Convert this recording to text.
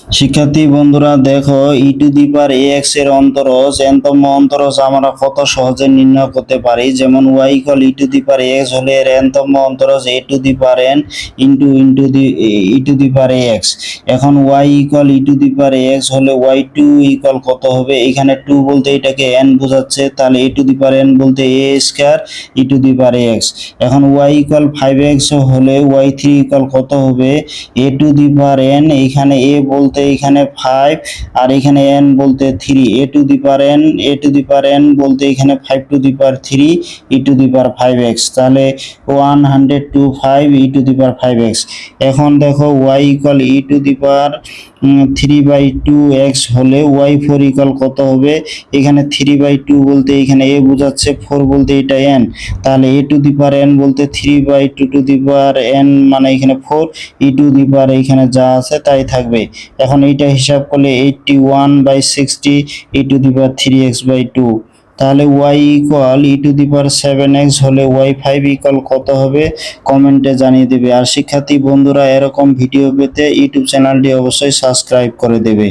শিক্ষার্থী বন্ধুরা দেখো ই টু দি পাওয়ার এক্স এর অন্তরজ এনতম অন্তরজ আমরা কত সহজে নির্ণয় করতে পারি। যেমন y equal e to the power x হলে এর এনতম অন্তরজ a to the power n into e to the power x. এখন y equal e to the power x হলে ওয়াই টু ইকুয়াল কত হবে, এখানে টু বলতে এটাকে এন বোঝাচ্ছে, তাহলে এ টু দি পাওয়ার এন বলতে a square e to the power x. এখন ওয়াই ইকুয়াল 5x হলে ওয়াই থ্রি ইকুয়াল কত হবে, এ টু দি পাওয়ার এন, এখানে এ বলতে এখানে 5 আর এখানে এন বলতে 3, এ টু দি পাওয়ার এন বলতে এখানে 5 two the power 3 E to the power 5x, তাহলে 125 ই টু দি পাওয়ার 5x। এখন দেখো y equal e to the power 3/2x হলে y4 ইকুয়াল কত হবে, এখানে 3/2 বলতে এখানে a বোঝাচ্ছে, 4 বলতে এটা n, তাহলে a two the power n বলতে 3/2 টু দি পাওয়ার n মানে এখানে 4, ই টু দি পাওয়ার এখানে যা আছে তাই থাকবে। এখন এইটা হিসাব করলে 81/60 ই টু দি পাওয়ার 3x/2, তাহলে y equal e to the power 7x হলে y5 ইকুয়াল কত হবে কমেন্টে জানিয়ে দেবে। আর শিক্ষার্থী বন্ধুরা এরকম ভিডিও পেতে ইউটিউব চ্যানেলটি অবশ্যই সাবস্ক্রাইব করে দেবে।